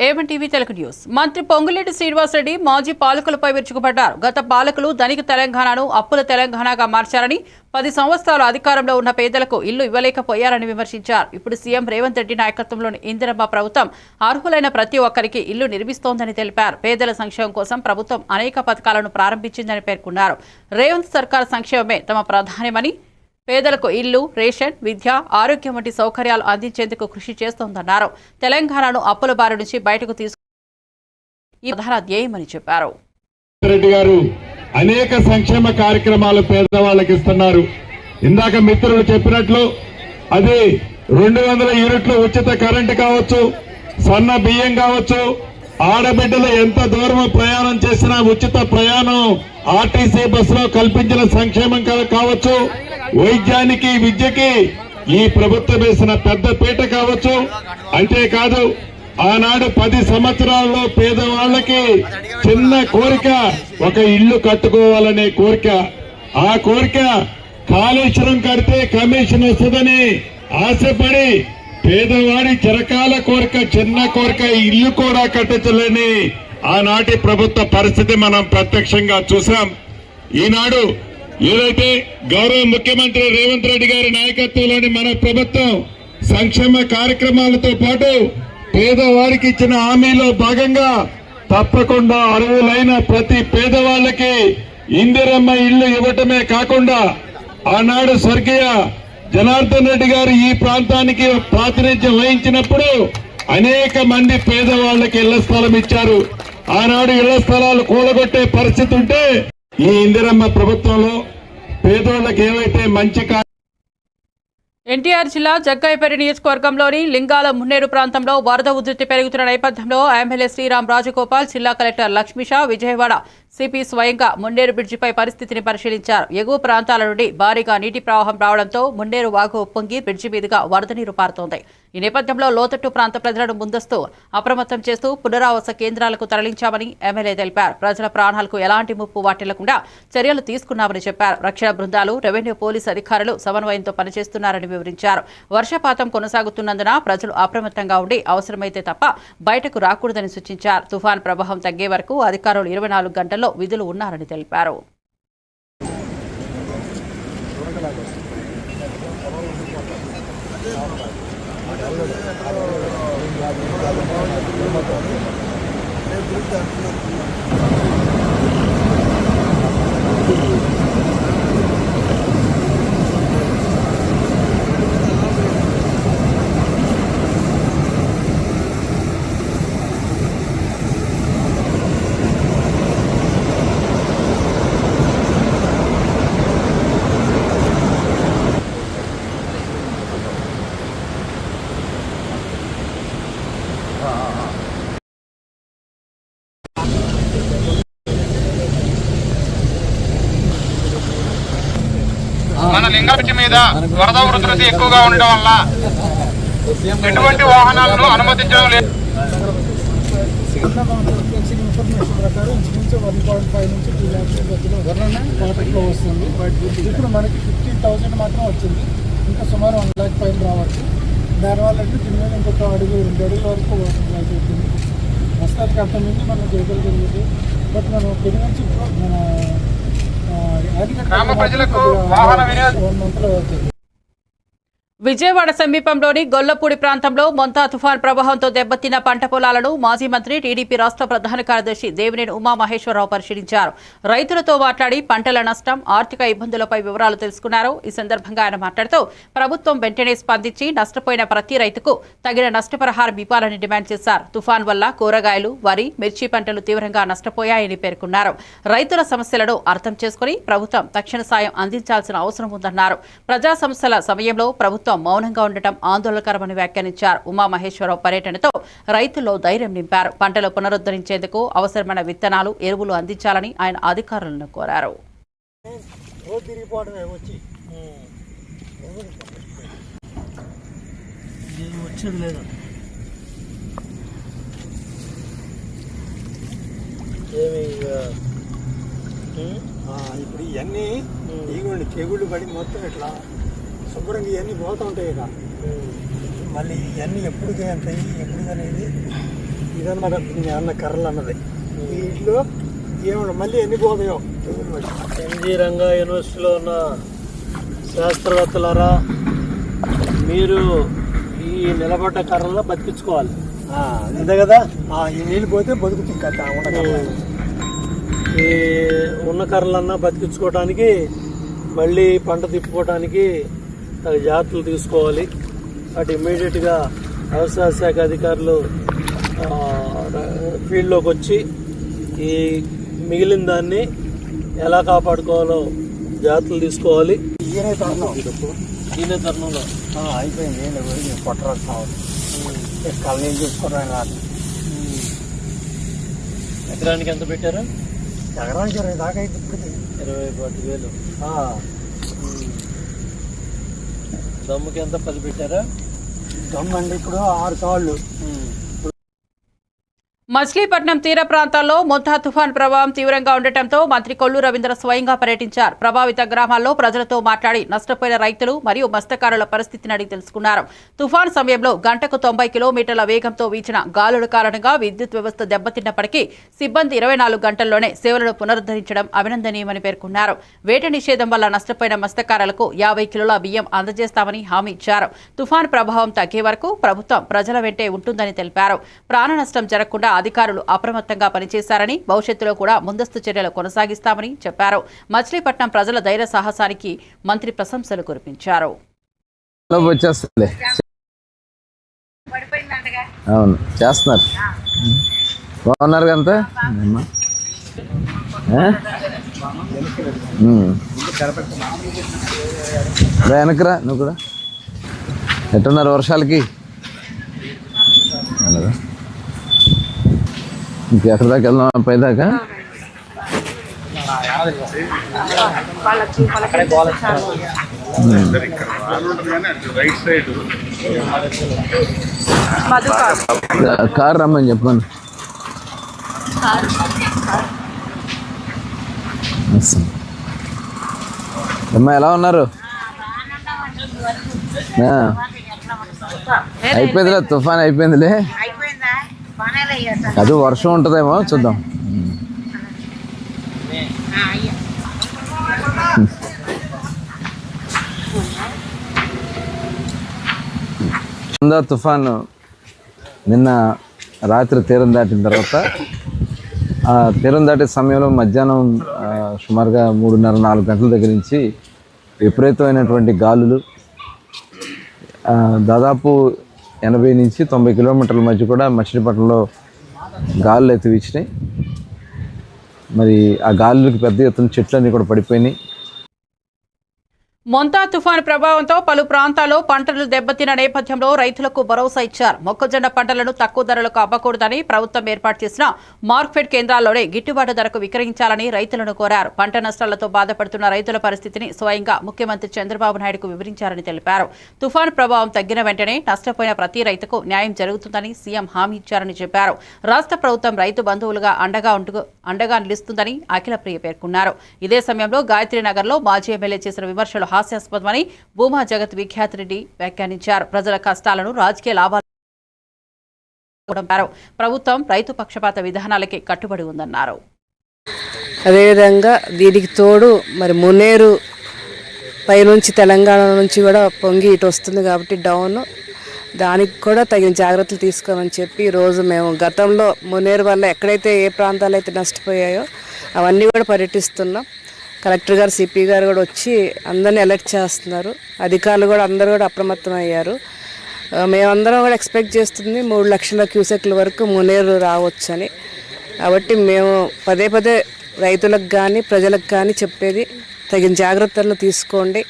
A1 TV Telugu news. మంత్రి పొంగులేటి శ్రీనివాసరెడ్డి మాజీ పాలకులపై విరుచుకుపడ్డారు. గత పాలకులు ధనిక తెలంగాణను అప్పుల తెలంగాణగా మార్చారని, 10 సంవత్సరాలు అధికారంలో ఉన్న పేదలకు ఇల్లు ఇవ్వలేకపోయారని విమర్శించారు. ఇప్పుడు సీఎం రేవంత్ రెడ్డి నాయకత్వంలోని ఇందిరమ్మ ప్రభుత్వం అర్హులైన ప్రతి ఒక్కరికి ఇల్లు నిర్మిస్తోందని తెలిపారు. పేదల సంక్షేమం కోసం ప్రభుత్వం అనేక పథకాలను ప్రారంభించిందని పేర్కొన్నారు. రేవంత్ సర్కార్ సంక్షేమమే తమ ప్రధానమని, పేదలకు ఇల్లు, రేషన్, విద్య, ఆరోగ్యం వంటి సౌకర్యాలు అందించేందుకు కృషి చేస్తోందన్నారు. తెలంగాణను అప్పుల బారి నుంచి బయటకు తీసుకు ఈ ప్రధాన ధ్యేయమని చెప్పారు. రెడ్డి గారు అనేక సంక్షేమ కార్యక్రమాలు పేదవాళ్ళకి ఇస్తున్నారు. ఇందాక మిత్రులు చెప్పినట్లు అది 200 యూనిట్లు ఉచిత కరెంటు కావచ్చు, సన్న బియ్యం కావచ్చు, ఆడబిడ్డలు ఎంత దూరం ప్రయాణం చేసినా ఉచిత ప్రయాణం ఆర్టీసీ బస్సులో కల్పించిన సంక్షేమం కావచ్చు, వైద్యానికి, విద్యకి ఈ ప్రభుత్వం వేసిన పెద్ద పీట కావచ్చు. అంతేకాదు ఆనాడు 10 సంవత్సరాల్లో పేదవాళ్లకి చిన్న కోరిక ఒక ఇల్లు కట్టుకోవాలనే కోరిక. ఆ కోరిక కాళేశ్వరం కడితే కమిషన్ వస్తుందని ఆశపడి పేదవాడి చిరకాల కోరిక, చిన్న కోరిక ఇల్లు కూడా కట్టించలేని ఆనాటి ప్రభుత్వ పరిస్థితి మనం ప్రత్యక్షంగా చూసాం. ఈనాడు ఏదైతే గౌరవ ముఖ్యమంత్రి రేవంత్ రెడ్డి గారి నాయకత్వంలోని మన ప్రభుత్వం సంక్షేమ కార్యక్రమాలతో పాటు పేదవారికి ఇచ్చిన హామీలో భాగంగా తప్పకుండా అర్హులైన ప్రతి పేదవాళ్ళకి ఇందిరమ్మ ఇల్లు ఇవ్వటమే కాకుండా ఆనాడు స్వర్గీయ జనార్దన్ రెడ్డి గారు ఈ ప్రాంతానికి ప్రాతినిధ్యం వహించినప్పుడు అనేక మంది పేదవాళ్ళకి ఇళ్ల స్థలం ఇచ్చారు. ఆనాడు ఇళ్ల స్థలాలు కూలగొట్టే పరిస్థితి ఉంటే ఈ ఇందిరమ్మ ప్రభుత్వంలో పేదోళ్లకు ఏవైతే మంచి ఎన్టీఆర్ జిల్లా జగ్గయ్యపేట నియోజకవర్గంలోని లింగాల మున్నేరు ప్రాంతంలో వరద ఉధృతి పెరుగుతున్న నేపథ్యంలో ఎమ్మెల్యే శ్రీరామ్ రాజగోపాల్, జిల్లా కలెక్టర్ లక్ష్మీషా, విజయవాడ సిపి స్వయంగా మున్నేరు బ్రిడ్జిపై పరిస్థితిని పరిశీలించారు. ఎగువ ప్రాంతాల నుండి భారీగా నీటి ప్రవాహం రావడంతో మున్నేరు వాగు ఉప్పొంగి బ్రిడ్జి మీదుగా వరద నీరు పారుతోంది. ఈ నేపథ్యంలో లోతట్టు ప్రాంత ప్రజలను ముందస్తు అప్రమత్తం చేస్తూ పునరావాస కేంద్రాలకు తరలించామని ఎమ్మెల్యే తెలిపారు. ప్రజల ప్రాణాలకు ఎలాంటి ముప్పు వాటిల్లకుండా చర్యలు తీసుకున్నామని చెప్పారు. రక్షణ బృందాలు, రెవెన్యూ, పోలీసు అధికారులు సమన్వయంతో పనిచేస్తున్నారని వివరించారు. వర్షపాతం కొనసాగుతున్నందున ప్రజలు అప్రమత్తంగా ఉండి అవసరమైతే తప్ప బయటకు రాకూడదని సూచించారు. తుఫాన్ ప్రభావం తగ్గే వరకు అధికారులు 24 గంటల్లో విధులు ఉన్నారని తెలిపారు. మన లింగారెడ్డి మీద వరద ఉధృతి ఎక్కువగా ఉండడం వల్ల ఎటువంటి వాహనాలను అనుమతించడం లేదు. ఇప్పుడు మనకి 15,000 మాత్రం వచ్చింది. ఇంకా సుమారు 1 lakh పైన రావచ్చు. దానివల్ల దీని మీద ఇంకొక 1 అడుగు 2 అడుగుల వరకు అవుతుంది. ప్రస్తుతానికి అంతమంది మనం చేయగలిగింది. బట్ మనం కొద్ది నుంచి మన గ్రామ ప్రజలకు వాహన వినియోగం విజయవాడ సమీపంలోని గొల్లపూడి ప్రాంతంలో మొంతా తుఫాన్ ప్రభావంతో దెబ్బతిన్న పంట పొలాలను మాజీ మంత్రి, టీడీపీ రాష్ట్ర ప్రధాన కార్యదర్శి దేవినేని ఉమామహేశ్వరరావు పరిశీలించారు. రైతులతో మాట్లాడి పంటల నష్టం, ఆర్థిక ఇబ్బందులపై వివరాలు తెలుసుకున్నారు. ఈ సందర్భంగా ఆయన మాట్లాడుతూ ప్రభుత్వం వెంటనే స్పందించి నష్టపోయిన ప్రతి రైతుకు తగిన నష్టపరిహారం ఇవ్వాలని డిమాండ్ చేశారు. తుఫాన్ వల్ల కూరగాయలు, వరి, మిర్చి పంటలు తీవ్రంగా నష్టపోయాయని పేర్కొన్నారు. రైతుల సమస్యలను అర్థం చేసుకుని ప్రభుత్వం తక్షణ సాయం అందించాల్సిన అవసరం ఉందన్నారు. ప్రజా సమస్యల సమయంలో ప్రభుత్వం మౌనంగా ఉండటం ఆందోళనకరమని వ్యాఖ్యానించారు. ఉమామహేశ్వరరావు పర్యటనతో రైతుల్లో ధైర్యం నింపారు. పంటలు పునరుద్ధరించేందుకు అవసరమైన విత్తనాలు, ఎరువులు అందించాలని ఆయన అధికారులను కోరారు. ఇప్పుడు ఇవన్నీ ఇగోండి తెగుళ్ళు పడి మొత్తం ఇట్లా శుభ్రంగా ఇవన్నీ పోతూ ఉంటాయి. ఇక మళ్ళీ ఇవన్నీ ఎప్పుడు అంటాయి, ఎప్పుడు అనేది ఇదన్నమాట అన్న కర్రలు అన్నది వీటిలో ఏమన్నా మళ్ళీ ఎన్ని పోతాయో. ఎన్జీ రంగా యూనివర్సిటీలో ఉన్న శాస్త్రవేత్తలారా, మీరు ఈ నిలబడ్డ కర్రలో బతికించుకోవాలి. అంతే కదా, ఈ నీళ్ళు పోతే బతుకుతుంది కదా. ఈ ఉన్న కర్రలన్నా బతికించుకోవడానికి, మళ్ళీ పంట తిప్పుకోవడానికి తగు జాగ్రత్తలు తీసుకోవాలి. అటు ఇమ్మీడియట్గా వ్యవసాయ శాఖ అధికారులు ఫీల్డ్లోకి వచ్చి ఈ మిగిలిన దాన్ని ఎలా కాపాడుకోవాలో జాగ్రత్తలు తీసుకోవాలి. ఈయనే తరుణంలో అయిపోయింది, పొట్టరాలు కావాలి, కళ్ళని చూసుకోవడానికి రాదు. ఎకరానికి ఎంత పెట్టారు? ఎకరానికి 20 దాకా అయితే 20,000. దమ్ముకి ఎంత 10 పెట్టారా? దమ్మండి ఇప్పుడు 6 కాళ్ళు. మచిలీపట్నం తీర ప్రాంతాల్లో మొంతా తుఫాన్ ప్రభావం తీవ్రంగా ఉండటంతో మంత్రి కొల్లు రవీంద్ర స్వయంగా పర్యటించారు. ప్రభావిత గ్రామాల్లో ప్రజలతో మాట్లాడి నష్టపోయిన రైతులు మరియు మత్స్యకారుల పరిస్థితిని అడిగి తెలుసుకున్నారు. తుఫాన్ సమయంలో గంటకు 90 కిలోమీటర్ల వేగంతో వీచిన గాలుల కారణంగా విద్యుత్ వ్యవస్థ దెబ్బతిన్నప్పటికీ సిబ్బంది 24 గంటల్లోనే సేవలను పునరుద్ధరించడం అభినందనీయమని పేర్కొన్నారు. వేట నిషేధం వల్ల నష్టపోయిన మత్స్యకారులకు 50 కిలోల బియ్యం అందజేస్తామని హామీ ఇచ్చారు. తుఫాన్ ప్రభావం తగ్గే వరకు ప్రభుత్వం ప్రజల వెంటే ఉంటుందని తెలిపారు. ప్రాణ నష్టం జరగకుండా అధికారులు అప్రమత్తంగా పనిచేశారని, భవిష్యత్తులో కూడా ముందస్తు చర్యలు కొనసాగిస్తామని చెప్పారు. మచిలీపట్నం ప్రజల ధైర్య సాహసానికి మంత్రి ప్రశంసలు కురిపించారు. అవును చేస్తున్నారు, బాగున్నారు అంతా. వెనకరా నువ్వు కూడా. ఎట్టున్నారు వర్షాలకి? ఇంకెక్కడి దాకా వెళ్దాం? పైదాకా కారు రమ్మని చెప్పాను. అమ్మా ఎలా ఉన్నారు? అయిపోయిందిలే, తుఫాన్ అయిపోయిందిలే. అది వర్షం ఉంటుందేమో చూద్దాం. తుఫాను నిన్న రాత్రి తీరం దాటిన తర్వాత, ఆ తీరం దాటే సమయంలో మధ్యాహ్నం సుమారుగా 3:30-4 గంటల దగ్గర నుంచి విపరీతమైనటువంటి గాలులు, దాదాపు 80 నుంచి 90 కిలోమీటర్ల మధ్య కూడా మచిలీపట్నంలో గాలులు అయితే వీచినాయి. మరి ఆ గాలులకి పెద్ద ఎత్తున చెట్లన్నీ కూడా పడిపోయినాయి. మొంతా తుఫాను ప్రభావంతో పలు ప్రాంతాల్లో పంటలు దెబ్బతిన్న నేపథ్యంలో రైతులకు భరోసా ఇచ్చారు. మొక్కజొన్న పంటలను తక్కువ ధరలకు అమ్మకూడదని ప్రభుత్వం ఏర్పాటు చేసిన మార్కెట్ కేంద్రాల్లోనే గిట్టుబాటు ధరకు విక్రయించాలని రైతులను కోరారు. పంట నష్టాలతో బాధపడుతున్న రైతుల పరిస్థితిని స్వయంగా ముఖ్యమంత్రి చంద్రబాబు నాయుడుకు వివరించారని తెలిపారు. తుఫాను ప్రభావం తగ్గిన వెంటనే నష్టపోయిన ప్రతి రైతుకు న్యాయం జరుగుతుందని సీఎం హామీ ఇచ్చారని చెప్పారు. రాష్ట్ర ప్రభుత్వం రైతు బంధువులుగా అండగా నిలుస్తుందని అఖిలప్రియ పేర్కొన్నారు. ఇదే సమయంలో గాయత్రీనగర్లో మాజీ ఎమ్మెల్యే చేసిన విమర్శలు హాస్యాస్పదమని భూమా జగత్ విఖ్యాత్ రెడ్డి వ్యాఖ్యానించారు. ప్రజల కష్టాలను రాజకీయ లాభాలు ప్రభుత్వం రైతు పక్షపాత విధానాలకే కట్టుబడి ఉందన్నారు. అదేవిధంగా దీనికి తోడు మరి మున్నేరు పైనుంచి తెలంగాణ నుంచి కూడా పొంగి ఇటు వస్తుంది కాబట్టి డౌన్, దానికి కూడా తగిన జాగ్రత్తలు తీసుకోమని చెప్పి ఈరోజు మేము గతంలో మున్నేరు వల్ల ఎక్కడైతే ఏ ప్రాంతాలు అయితే నష్టపోయాయో అవన్నీ కూడా పర్యటిస్తున్నాం. కలెక్టర్ గారు, సిపి గారు కూడా వచ్చి అందరినీ అలర్ట్ చేస్తున్నారు. అధికారులు కూడా అందరూ కూడా అప్రమత్తం అయ్యారు. మేమందరం కూడా ఎక్స్పెక్ట్ చేస్తుంది 3 లక్షల క్యూసెక్ల వరకు మున్నేరు రావచ్చని. కాబట్టి మేము పదే పదే రైతులకు కానీ ప్రజలకు కానీ చెప్పేది తగిన జాగ్రత్తలు తీసుకోండి,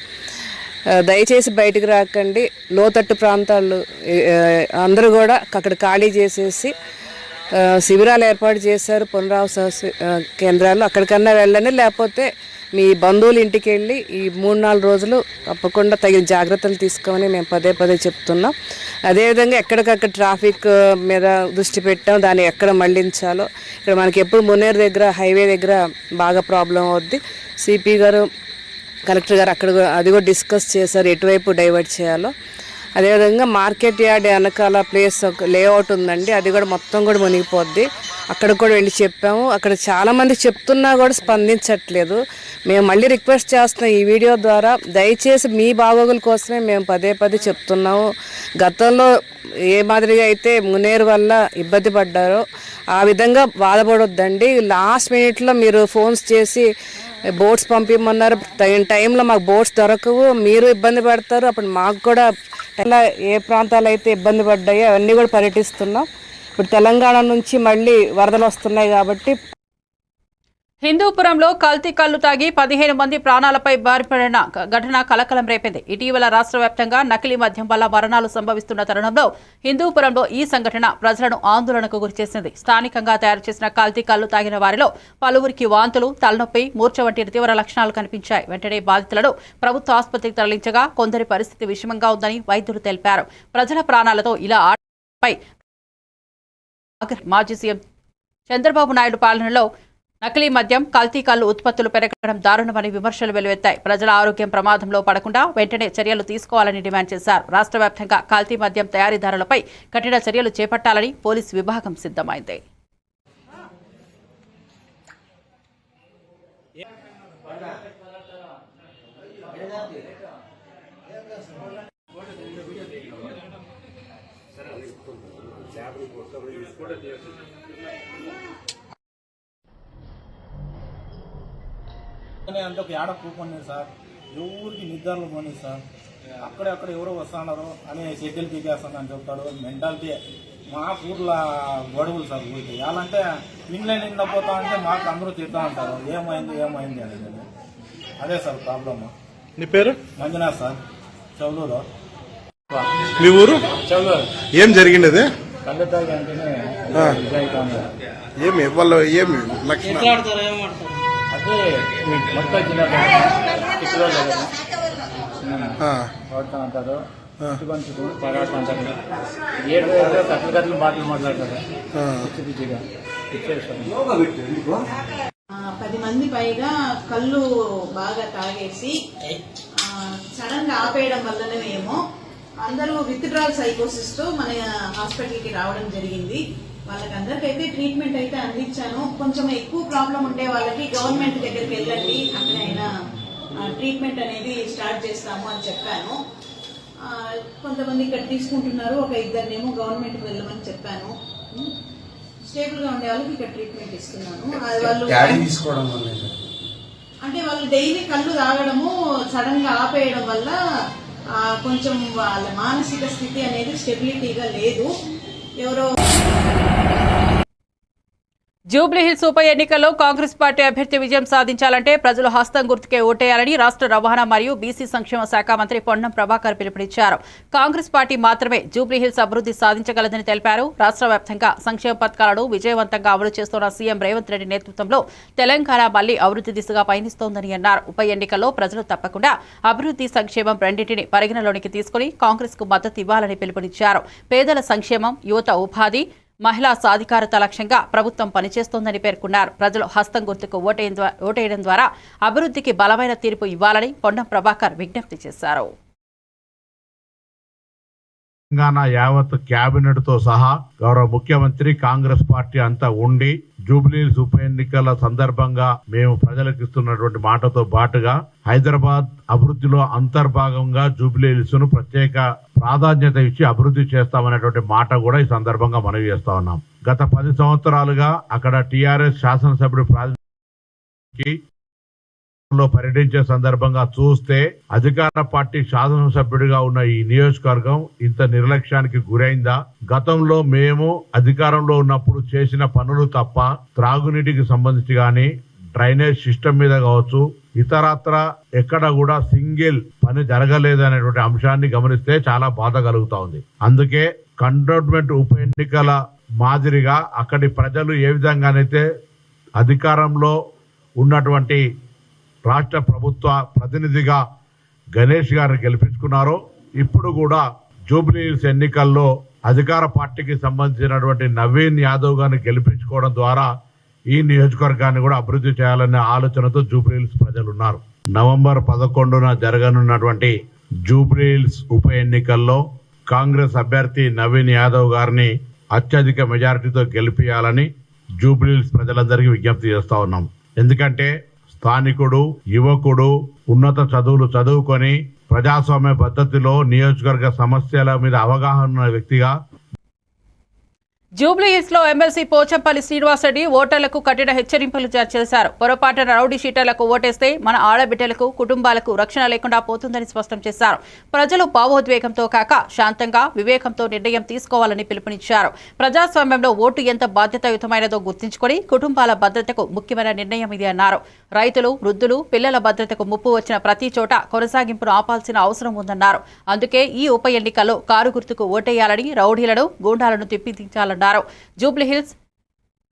దయచేసి బయటకు రాకండి. లోతట్టు ప్రాంతాలు అందరూ కూడా అక్కడ ఖాళీ చేసేసి శిబిరాలు ఏర్పాటు చేశారు, పునరావాస కేంద్రాలు. అక్కడికన్నా వెళ్ళండి, లేకపోతే మీ బంధువుల ఇంటికి వెళ్ళి ఈ 3-4 రోజులు తప్పకుండా తగిన జాగ్రత్తలు తీసుకోమని మేము పదే పదే చెప్తున్నాం. అదేవిధంగా ఎక్కడికక్కడ ట్రాఫిక్ మీద దృష్టి పెట్టాం, దాన్ని ఎక్కడ మళ్లించాలో. ఇక్కడ మనకి ఎప్పుడు మున్నేరు దగ్గర హైవే దగ్గర బాగా ప్రాబ్లం అవుద్ది. సిపి గారు, కలెక్టర్ గారు అక్కడ అది కూడా డిస్కస్ చేశారు, ఎటువైపు డైవర్ట్ చేయాలో. అదేవిధంగా మార్కెట్ యార్డ్ వెనకాల ప్లేస్ ఒక లేఅవుట్ ఉందండి, అది కూడా మొత్తం కూడా మునిగిపోద్ది. అక్కడ కూడా వెళ్ళి చెప్పాము. అక్కడ చాలామంది చెప్తున్నా కూడా స్పందించట్లేదు. మేము మళ్ళీ రిక్వెస్ట్ చేస్తున్నాం ఈ వీడియో ద్వారా, దయచేసి మీ బాగోగుల కోసమే మేము పదే పదే చెప్తున్నాము. గతంలో ఏ మాదిరిగా అయితే మునేరు వల్ల ఇబ్బంది పడ్డారో ఆ విధంగా బాధపడొద్దండి. లాస్ట్ మినిట్లో మీరు ఫోన్స్ చేసి బోట్స్ పంపించమన్నారు, తగిన టైంలో మాకు బోట్స్ దొరకవు, మీరు ఇబ్బంది పడతారు. అప్పుడు మాకు కూడా ఎలా ఏ ప్రాంతాలు అయితే ఇబ్బంది పడ్డాయో అవన్నీ కూడా పర్యటిస్తున్నాం. ఇప్పుడు తెలంగాణ నుంచి మళ్ళీ వరదలు వస్తున్నాయి కాబట్టి. హిందూపురంలో కల్తీ కల్లు తాగి 15 మంది ప్రాణాలపై బారిపడిన ఘటన కలకలం రేపింది. ఇటీవల రాష్ట్ర వ్యాప్తంగా నకిలీ మద్యం వల్ల మరణాలు సంభవిస్తున్న తరుణంలో హిందూపురంలో ఈ సంఘటన ప్రజలను ఆందోళనకు గురిచేసింది. స్థానికంగా తయారు చేసిన కల్తీ కల్లు తాగిన వారిలో పలువురికి వాంతులు, తలనొప్పి, మూర్ఛ వంటి తీవ్ర లక్షణాలు కనిపించాయి. వెంటనే బాధితులను ప్రభుత్వ ఆసుపత్రికి తరలించగా కొందరి పరిస్థితి విషమంగా ఉందని వైద్యులు తెలిపారు. ప్రజల ప్రాణాలతో ఇలా ఆటపై మాజీ సీఎం చంద్రబాబు నాయుడు పాలనలో నకిలీ మద్యం, కల్తీ కల్లు ఉత్పత్తులు పెరగడం దారుణమని విమర్శలు వెల్లువెత్తాయి. ప్రజల ఆరోగ్యం ప్రమాదంలో పడకుండా వెంటనే చర్యలు తీసుకోవాలని డిమాండ్ చేశారు. రాష్ట్ర వ్యాప్తంగా కల్తీ మద్యం తయారీదారులపై కఠిన చర్యలు చేపట్టాలని పోలీసు విభాగం సిద్ధమైంది. అంటే ఒక ఏడ కూపన్నారు సార్, ఎవరికి నిద్రలు పోనీ సార్, అక్కడెక్కడ ఎవరో వస్తున్నారు అని షెడ్యూల్ పీకేస్తుందని చెప్తాడు. మెంటాలిటీ మా ఊర్లో గొడవలు సార్. ఊరికి ఎలాంటే ఇంట్లో నిండా పోతా అంటే మాకు అందరూ తింటా ఉంటారు, ఏమైంది అనేది. అదే సార్ ప్రాబ్లమ్. నీ పేరు? మంజునాథ్ సార్, చౌలూరు. మీ ఊరు? చౌలూరు. ఏం జరిగింది అది? కళ్ళు తాగి అంటేనే ఏమి వాళ్ళు ఏమి లక్షణాలు? అదే మొత్తం జిల్లా కొడతా అంటారు, పరాట అంటారు, 7 గంటలు మాటలు మాట్లాడతారు. 10 మంది పైగా కళ్ళు బాగా తాగేసి సడన్ గా ఆపేయడం వల్లనేమో అందరూ విత్డ్రాల్ సైకోసిస్ తో మన హాస్పిటల్ కి రావడం జరిగింది. వాళ్ళకందరికైతే ట్రీట్మెంట్ అయితే అందించాను. కొంచెం ఎక్కువ ప్రాబ్లం ఉండే వాళ్ళకి గవర్నమెంట్ దగ్గరికి వెళ్ళండి, అక్కడైనా ట్రీట్మెంట్ అనేది స్టార్ట్ చేస్తాము అని చెప్పాను. కొంతమంది ఇక్కడ తీసుకుంటున్నారు, ఒక ఇద్దరినేమో గవర్నమెంట్కి వెళ్ళమని చెప్పాను. స్టేబుల్ గా ఉండే వాళ్ళకి ఇక్కడ ట్రీట్మెంట్ ఇస్తున్నాను. అంటే వాళ్ళు డైలీ కళ్ళు తాగడము సడన్ గా ఆపేయడం వల్ల కొంచెం వాళ్ళ మానసిక స్థితి అనేది స్టెబిలిటీగా లేదు. ఎవరో జూబ్లీహిల్స్ ఉప ఎన్నికల్లో కాంగ్రెస్ పార్టీ అభ్యర్థి విజయం సాధించాలంటే ప్రజలు హస్తం గుర్తుకే ఓటేయాలని రాష్ట్ర రవాణా మరియు బీసీ సంక్షేమ శాఖ మంత్రి పొన్నం ప్రభాకర్ పిలుపునిచ్చారు. కాంగ్రెస్ పార్టీ మాత్రమే జూబ్లీహిల్స్ అభివృద్ధి సాధించగలదని తెలిపారు. రాష్ట్ర వ్యాప్తంగా సంక్షేమ పథకాలను విజయవంతంగా అమలు చేస్తున్న సీఎం రేవంత్ రెడ్డి నేతృత్వంలో తెలంగాణ మళ్లీ అభివృద్ధి దిశగా పయనిస్తోందని అన్నారు. ఉప ఎన్నికల్లో ప్రజలు తప్పకుండా అభివృద్ధి, సంక్షేమం రెండింటిని పరిగణలోనికి తీసుకుని కాంగ్రెస్ కు మద్దతు ఇవ్వాలని పిలుపునిచ్చారు. పేదల సంక్షేమం, యువత ఉపాధి, మహిళా సాధికారత లక్ష్యంగా ప్రభుత్వం పనిచేస్తోందని పేర్కొన్నారు. ప్రజలు హస్తం గుర్తుకు ఓటేయడం ద్వారా అభివృద్ధికి బలమైన తీర్పు ఇవ్వాలని పొన్నం ప్రభాకర్ విజ్ఞప్తి చేశారు. తెలంగాణ యావత్ కేబినెట్ తో సహా గౌరవ ముఖ్యమంత్రి, కాంగ్రెస్ పార్టీ అంతా ఉండి జూబ్లీహిల్స్ ఉప ఎన్నికల సందర్భంగా మేము ప్రజలకు ఇస్తున్నటువంటి మాటతో బాటుగా హైదరాబాద్ అభివృద్ధిలో అంతర్భాగంగా జూబ్లీహిల్స్ ను ప్రత్యేక ప్రాధాన్యత ఇచ్చి అభివృద్ధి చేస్తామనేటువంటి మాట కూడా ఈ సందర్భంగా మనవి చేస్తా ఉన్నాం. గత 10 సంవత్సరాలుగా అక్కడ టీఆర్ఎస్ శాసనసభ్యుడు పర్యటించే సందర్భంగా చూస్తే అధికార పార్టీ శాసనసభ్యుడిగా ఉన్న ఈ నియోజకవర్గం ఇంత నిర్లక్ష్యానికి గురైందా? గతంలో మేము అధికారంలో ఉన్నప్పుడు చేసిన పనులు తప్ప త్రాగునీటికి సంబంధించి గాని, డ్రైనేజ్ సిస్టమ్ మీద కావచ్చు, ఇతరత్ర ఎక్కడ కూడా సింగిల్ పని జరగలేదనేటువంటి అంశాన్ని గమనిస్తే చాలా బాధ కలుగుతా ఉంది. అందుకే కంటోన్మెంట్ ఉప ఎన్నికల మాదిరిగా అక్కడి ప్రజలు ఏ విధంగానైతే అధికారంలో ఉన్నటువంటి రాష్ట్ర ప్రభుత్వ ప్రతినిధిగా గణేష్ గారిని గెలిపించుకున్నారో, ఇప్పుడు కూడా జూబ్లీహిల్స్ ఎన్నికల్లో అధికార పార్టీకి సంబంధించినటువంటి నవీన్ యాదవ్ గారిని గెలిపించుకోవడం ద్వారా ఈ నియోజకవర్గాన్ని కూడా అభివృద్ధి చేయాలనే ఆలోచనతో జూబ్లీహిల్స్ ప్రజలు ఉన్నారు. నవంబర్ 11న జరగనున్నటువంటి జూబ్లీహిల్స్ ఉప ఎన్నికల్లో కాంగ్రెస్ అభ్యర్థి నవీన్ యాదవ్ గారిని అత్యధిక మెజారిటీతో గెలిపియాలని జూబ్లీహిల్స్ ప్రజలందరికీ విజ్ఞప్తి చేస్తా ఉన్నాం. ఎందుకంటే స్థానికుడు, యువకుడు, ఉన్నత చదువులు చదువుకొని ప్రజాస్వామ్య పద్ధతిలో నియోజకవర్గ సమస్యల మీద అవగాహన ఉన్న వ్యక్తిగా జూబ్లీహిల్స్ లో ఎమ్మెల్సీ పోచంపల్లి శ్రీనివాసరెడ్డి ఓటర్లకు కఠిన హెచ్చరింపులు జారీ చేశారు. పొరపాటున రౌడీ షీటర్లకు ఓటేస్తే మన ఆడబిడ్డలకు, కుటుంబాలకు రక్షణ లేకుండా పోతుందని స్పష్టం చేశారు. ప్రజలు భావోద్వేగంతో కాక శాంతంగా, వివేకంతో నిర్ణయం తీసుకోవాలని పిలుపునిచ్చారు. ప్రజాస్వామ్యంలో ఓటు ఎంత బాధ్యతాయుతమైనదో గుర్తుంచుకొని కుటుంబాల భద్రతకు ముఖ్యమైన నిర్ణయం ఇది అన్నారు. రైతులు, వృద్ధులు, పిల్లల భద్రతకు ముప్పు వచ్చిన ప్రతి చోట కొనసాగింపును ఆపాల్సిన అవసరం ఉందన్నారు. అందుకే ఈ ఉప ఎన్నికల్లో కారు గుర్తుకు ఓటేయాలని, రౌడీలను, గూండాలను తిప్పిదించాలన్నారు. జూబ్లీహిల్స్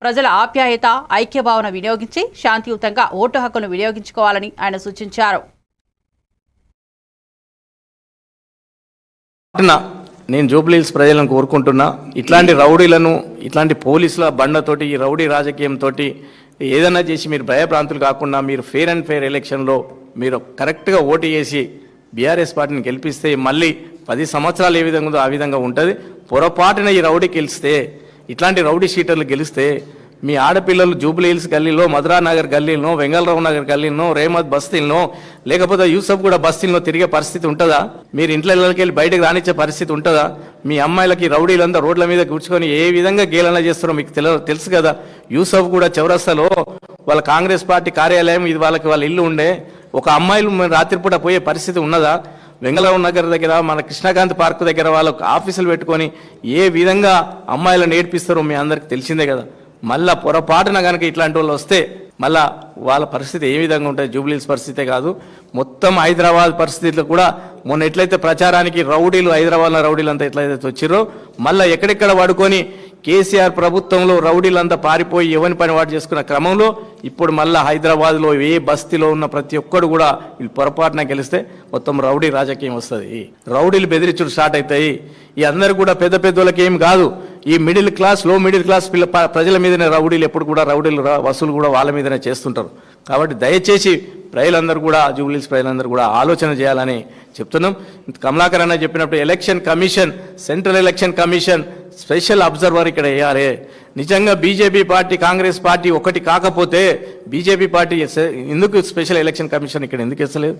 ప్రజల ఆప్యాయత, ఐక్యభావన వినియోగించి శాంతియుతంగా ఓటు హక్కును వినియోగించుకోవాలని ఆయన సూచించారు. నేను జూబ్లీహిల్స్ ప్రజలను కోరుకుంటున్నా, ఇట్లాంటి రౌడీలను, ఇట్లాంటి పోలీసుల బండతోటి, ఈ రౌడీ రాజకీయంతో ఏదైనా చేసి మీరు భయభ్రాంతులు కాకుండా మీరు ఫెయిర్ అండ్ ఫెయిర్ ఎలక్షన్లో మీరు కరెక్ట్గా ఓటు చేసి బీఆర్ఎస్ పార్టీని గెలిపిస్తే మళ్ళీ 10 సంవత్సరాలు ఏ విధంగా ఉందో ఆ విధంగా ఉంటుంది. పొరపాటున ఈ రౌడీ గెలిస్తే, ఇట్లాంటి రౌడీ షీటర్లు గెలిస్తే మీ ఆడపిల్లలు జూబ్లీహిల్స్ గల్లీలో, మధురానగర్ గల్లీలో, వెంగళరావు నగర్ గల్లీలో, రేమత్ బస్తీల్లో, లేకపోతే యూసఫ్ కూడా బస్తీల్లో తిరిగే పరిస్థితి ఉంటుందా? మీరు ఇంట్లోకి వెళ్ళి బయటకు రానిచ్చే పరిస్థితి ఉంటుందా? మీ అమ్మాయిలకి రౌడీలంతా రోడ్ల మీద కూర్చుకొని ఏ విధంగా గేలన చేస్తారో మీకు తెలుసు కదా. యూసఫ్ కూడా చౌరస్తాలో వాళ్ళ కాంగ్రెస్ పార్టీ కార్యాలయం, ఇది వాళ్ళ ఇల్లు ఉండే. ఒక అమ్మాయిలు రాత్రిపూట పోయే పరిస్థితి ఉన్నదా? వెంగళరావు నగర్ దగ్గర, మన కృష్ణకాంత్ పార్క్ దగ్గర వాళ్ళకు ఆఫీసులు పెట్టుకొని ఏ విధంగా అమ్మాయిలను నేర్పిస్తారో మీ అందరికి తెలిసిందే కదా. మళ్ళా పొరపాటున కనుక ఇట్లాంటి వాళ్ళు వస్తే మళ్ళా వాళ్ళ పరిస్థితి ఏ విధంగా ఉంటుంది? జూబ్లీహిల్స్ పరిస్థితే కాదు, మొత్తం హైదరాబాద్ పరిస్థితులు కూడా మొన్న ఎట్లయితే ప్రచారానికి రౌడీలు, హైదరాబాద్లో రౌడీలు అంతా ఎట్లయితే వచ్చిర్రో మళ్ళీ ఎక్కడెక్కడ వాడుకొని కేసీఆర్ ప్రభుత్వంలో రౌడీలంతా పారిపోయి ఎవరి పని వాడు చేసుకున్న క్రమంలో ఇప్పుడు మళ్ళీ హైదరాబాద్లో ఏ బస్తీలో ఉన్న ప్రతి ఒక్కడు కూడా వీళ్ళు పొరపాటున గెలిస్తే మొత్తం రౌడీ రాజకీయం వస్తుంది. రౌడీలు బెదిరించుడు స్టార్ట్ అవుతాయి. ఈ అందరు కూడా పెద్ద పెద్దోళ్ళకి ఏం కాదు, ఈ మిడిల్ క్లాస్, లో మిడిల్ క్లాస్ ప్రజల మీదనే రౌడీలు ఎప్పుడు కూడా రౌడీలు వసూలు కూడా వాళ్ళ మీదనే చేస్తుంటారు. కాబట్టి దయచేసి ప్రజలందరూ కూడా, జూబ్లీహిల్స్ ప్రజలందరూ కూడా ఆలోచన చేయాలని చెప్తున్నాం. కమలాకర్ అన్న చెప్పినప్పుడు election commission, central election commission special observer ఇక్కడ వేయాలి. నిజంగా బీజేపీ పార్టీ, కాంగ్రెస్ పార్టీ ఒకటి కాకపోతే బీజేపీ పార్టీ ఎందుకు స్పెషల్ ఎలక్షన్ కమిషన్ ఇక్కడ ఎందుకు వేస్తలేదు?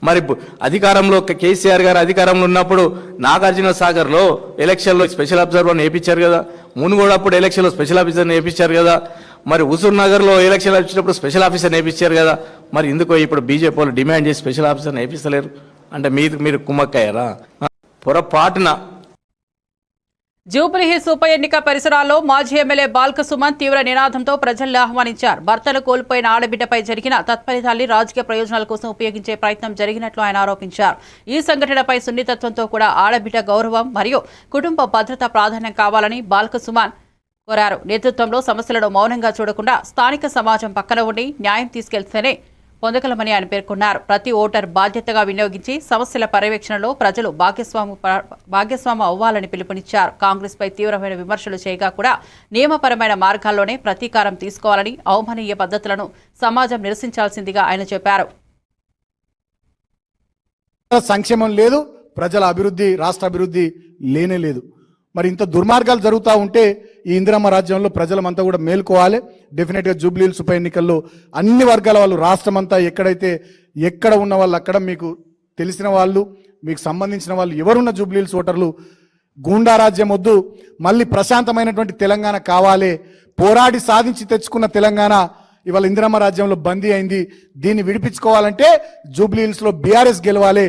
మరి అధికారంలో కేసీఆర్ గారు అధికారంలో ఉన్నప్పుడు నాగార్జున సాగర్లో ఎలక్షన్లో స్పెషల్ అబ్జర్వర్ని వేయించారు కదా. మునుగోడప్పుడు ఎలక్షన్లో స్పెషల్ ఆఫీసర్ని వేయించారు కదా. మరి హుజూర్ నగర్లో ఎలక్షన్ వచ్చినప్పుడు స్పెషల్ ఆఫీసర్ని వేయించారు కదా. మరి ఎందుకో ఇప్పుడు బీజేపీ వాళ్ళు డిమాండ్ చేసి స్పెషల్ ఆఫీసర్ని వేయిస్తలేరు? అంటే మీరు కుమ్మక్కయ్యారా? పొరపాటున జూబ్లీహిల్స్ ఉప ఎన్నిక పరిసరాల్లో మాజీ ఎమ్మెల్యే బాల్క సుమన్ తీవ్ర నినాదంతో ప్రజల్ని ఆహ్వానించారు. భర్తను కోల్పోయిన ఆడబిడ్డపై జరిగిన తత్ఫలితాల్ని రాజకీయ ప్రయోజనాల కోసం ఉపయోగించే ప్రయత్నం జరిగినట్లు ఆయన ఆరోపించారు. ఈ సంఘటనపై సున్నితత్వంతో కూడా ఆడబిడ్డ గౌరవం మరియు కుటుంబ భద్రత ప్రాధాన్యం కావాలని బాల్క సుమన్ కోరారు. నేతృత్వంలో సమస్యలను మౌనంగా చూడకుండా స్థానిక సమాజం పక్కన ఉండి న్యాయం తీసుకెళ్తేనే పొందగలమని ఆయన పేర్కొన్నారు. ప్రతి ఓటర్ బాధ్యతగా వినియోగించి సమస్యల పర్యవేక్షణలో ప్రజలు భాగస్వాము అవ్వాలని పిలుపునిచ్చారు. కాంగ్రెస్ పై తీవ్రమైన విమర్శలు చేయగా కూడా నియమపరమైన మార్గాల్లోనే ప్రతీకారం తీసుకోవాలని, అవమానీయ పద్ధతులను సమాజం నిరసించాల్సిందిగా ఆయన చెప్పారు. సంక్షేమం లేదు, ప్రజల అభివృద్ధి, రాష్ట్ర అభివృద్ధి లేనే లేదు. మరి ఇంత దుర్మార్గాలు జరుగుతూ ఉంటే ఈ ఇందిరమ్మ రాజ్యంలో ప్రజలమంతా కూడా మేల్కోవాలి. డెఫినెట్గా జూబ్లీహిల్స్ ఉప ఎన్నికల్లో అన్ని వర్గాల వాళ్ళు, రాష్ట్రం అంతా ఎక్కడ ఉన్న వాళ్ళు అక్కడ, మీకు తెలిసిన వాళ్ళు, మీకు సంబంధించిన వాళ్ళు ఎవరున్న జూబ్లీహిల్స్ ఓటర్లు గూండా రాజ్యం వద్దు, మళ్ళీ ప్రశాంతమైనటువంటి తెలంగాణ కావాలి. పోరాడి సాధించి తెచ్చుకున్న తెలంగాణ ఇవాళ ఇందిరమ్మ రాజ్యంలో బందీ అయింది. దీన్ని విడిపించుకోవాలంటే జూబ్లీహిల్స్లో బీఆర్ఎస్ గెలవాలి.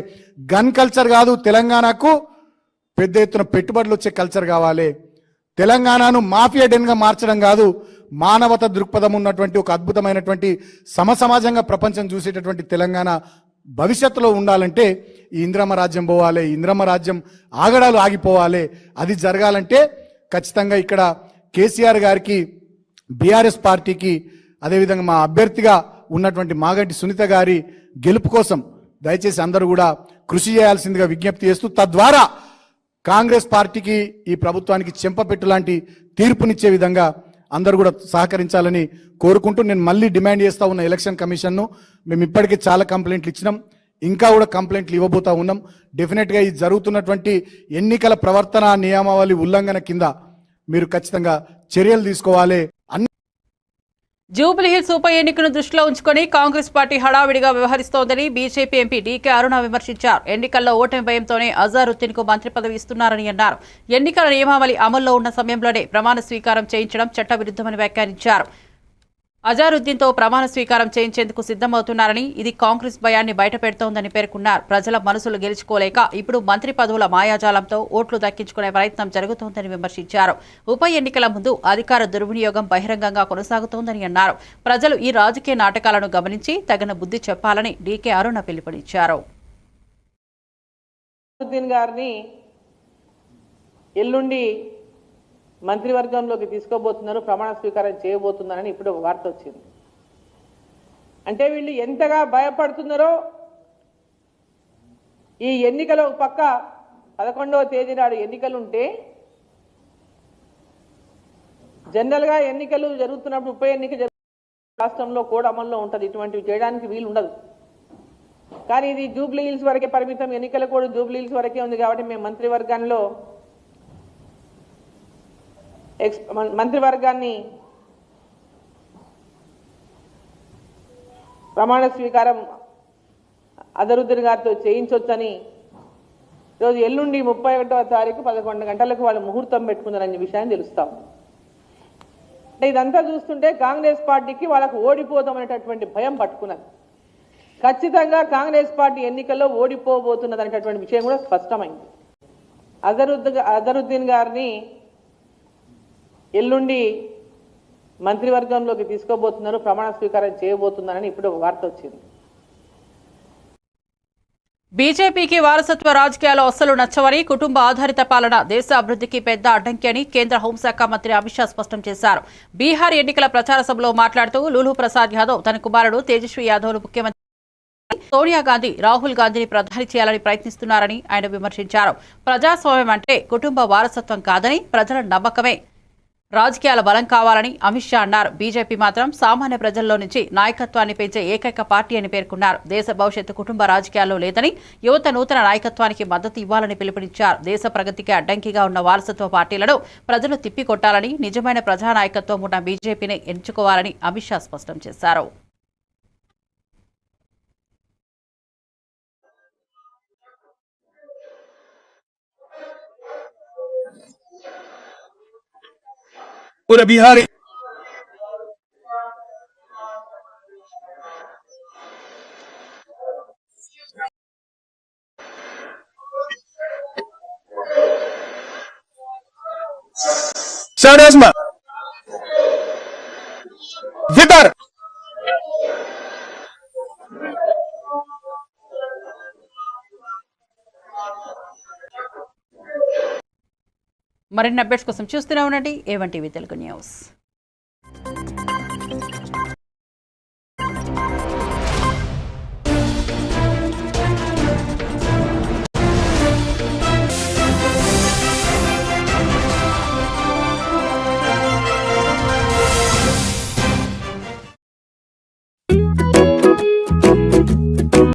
గన్ కల్చర్ కాదు, తెలంగాణకు పెద్ద ఎత్తున పెట్టుబడులు వచ్చే కల్చర్ కావాలి. తెలంగాణను మాఫియా డెన్గా మార్చడం కాదు, మానవత దృక్పథం ఉన్నటువంటి ఒక అద్భుతమైనటువంటి సమసమాజంగా ప్రపంచం చూసేటటువంటి తెలంగాణ భవిష్యత్తులో ఉండాలంటే ఈ ఇందిరమ్మ రాజ్యం పోవాలి. ఇందిరమ్మ రాజ్యం ఆగడాలు ఆగిపోవాలి. అది జరగాలంటే ఖచ్చితంగా ఇక్కడ కేసీఆర్ గారికి, బీఆర్ఎస్ పార్టీకి, అదేవిధంగా మా అభ్యర్థిగా ఉన్నటువంటి మాగంటి సునీత గారి గెలుపు కోసం దయచేసి అందరూ కూడా కృషి చేయాల్సిందిగా విజ్ఞప్తి చేస్తూ, తద్వారా కాంగ్రెస్ పార్టీకి, ఈ ప్రభుత్వానికి చెంపపెట్టు లాంటి తీర్పునిచ్చే విధంగా అందరూ కూడా సహకరించాలని కోరుకుంటూ, నేను మళ్ళీ డిమాండ్ చేస్తా ఉన్న ఎలక్షన్ కమిషన్ను, మేము ఇప్పటికే చాలా కంప్లైంట్లు ఇచ్చినాం. ఇంకా కూడా కంప్లైంట్లు ఇవ్వబోతా ఉన్నాం. డెఫినెట్గా ఈ జరుగుతున్నటువంటి ఎన్నికల ప్రవర్తన నియమావళి ఉల్లంఘన కింద మీరు ఖచ్చితంగా చర్యలు తీసుకోవాలి. జూబ్లీహిల్స్ ఉప ఎన్నికను దృష్టిలో ఉంచుకొని కాంగ్రెస్ పార్టీ హడావిడిగా వ్యవహరిస్తోందని బీజేపీ ఎంపీ డీకే అరుణ విమర్శించారు. ఎన్నికల్లో ఓటమి భయంతోనే అజారుద్దీన్ కు మంత్రి పదవి ఇస్తున్నారని అన్నారు. ఎన్నికల నియమావళి అమల్లో ఉన్న సమయంలోనే ప్రమాణ స్వీకారం చేయించడం చట్టవిరుద్ధమని వ్యాఖ్యానించారు. అజారుద్దీన్తో ప్రమాణ స్వీకారం చేయించేందుకు సిద్ధమవుతున్నారని, ఇది కాంగ్రెస్ భయాన్ని బయటపెడుతోందని పేర్కొన్నారు. ప్రజల మనసులు గెలుచుకోలేక ఇప్పుడు మంత్రి పదవుల మాయాజాలంతో ఓట్లు దక్కించుకునే ప్రయత్నం జరుగుతోందని విమర్శించారు. ఉప ఎన్నికల ముందు అధికార దుర్వినియోగం బహిరంగంగా కొనసాగుతోందని అన్నారు. ప్రజలు ఈ రాజకీయ నాటకాలను గమనించి తగిన బుద్ధి చెప్పాలని డీకే అరుణ పిలుపునిచ్చారు. ఎల్లుండి మంత్రివర్గంలోకి తీసుకోబోతున్నారు, ప్రమాణ స్వీకారం చేయబోతున్నారని ఇప్పుడు వార్త వచ్చింది. అంటే వీళ్ళు ఎంతగా భయపడుతున్నారో, ఈ ఎన్నికలు పక్క 11వ తేదీ నాడు ఎన్నికలు ఉంటే, జనరల్గా ఎన్నికలు జరుగుతున్నప్పుడు ఉప ఎన్నిక రాష్ట్రంలో కోడ్ అమల్లో ఉంటుంది, ఇటువంటివి చేయడానికి వీలు ఉండదు. కానీ ఇది జూబ్లీ హిల్స్ వరకే పరిమితం, ఎన్నికల కోడ్ జూబ్లీ హిల్స్ వరకే ఉంది. కాబట్టి మేము మంత్రివర్గాన్ని ప్రమాణ స్వీకారం అజరుద్దీన్ గారితో చేయించవచ్చని ఈరోజు ఎల్లుండి 31వ తారీఖు 11 గంటలకు వాళ్ళు ముహూర్తం పెట్టుకున్నారనే విషయాన్ని తెలుస్తాం. అంటే ఇదంతా చూస్తుంటే కాంగ్రెస్ పార్టీకి వాళ్ళకు ఓడిపోతామనేటటువంటి భయం పట్టుకున్నది. ఖచ్చితంగా కాంగ్రెస్ పార్టీ ఎన్నికల్లో ఓడిపోబోతున్నది అనేటటువంటి విషయం కూడా స్పష్టమైంది. అజరుద్దీన్ గారిని ఎల్లుండి మంత్రివర్గంలోకి తీసుకోబోతున్నారు, ప్రమాణ స్వీకారం చేయబోతున్నారని ఇప్పుడు వార్త వచ్చింది. బీజేపీకి వారసత్వ రాజకీయాలు అస్సలు నచ్చవని, కుటుంబ ఆధారిత పాలన దేశ అభివృద్ధికి పెద్ద అడ్డంకి అని కేంద్ర హోంశాఖ మంత్రి అమిత్ షా స్పష్టం చేశారు. బీహార్ ఎన్నికల ప్రచార సభలో మాట్లాడుతూ లూలూ ప్రసాద్ యాదవ్ తన కుమారుడు తేజస్వి యాదవ్ను ముఖ్యమంత్రి, సోనియా గాంధీ రాహుల్ గాంధీని ప్రధాని చేయాలని ప్రయత్నిస్తున్నారని ఆయన విమర్శించారు. ప్రజాస్వామ్యం అంటే కుటుంబ వారసత్వం కాదని, ప్రజల నమ్మకమే రాజకీయాల బలం కావాలని అమిత్ షా అన్నారు. బీజేపీ మాత్రం సామాన్య ప్రజల్లో నుంచి నాయకత్వాన్ని పెంచే ఏకైక పార్టీ అని పేర్కొన్నారు. దేశ భవిష్యత్తు కుటుంబ రాజకీయాల్లో లేదని, యువత నూతన నాయకత్వానికి మద్దతు ఇవ్వాలని పిలుపునిచ్చారు. దేశ ప్రగతికి అడ్డంకిగా ఉన్న వారసత్వ పార్టీలను ప్రజలు తిప్పికొట్టాలని, నిజమైన ప్రజానాయకత్వం ఉన్న బీజేపీని ఎంచుకోవాలని అమిత్ షా స్పష్టం చేశారు. पूरे बिहार Sadasma Vitar మరిన్ని అప్డేట్స్ కోసం చూస్తూనే ఉండండి A1 టీవీ తెలుగు న్యూస్.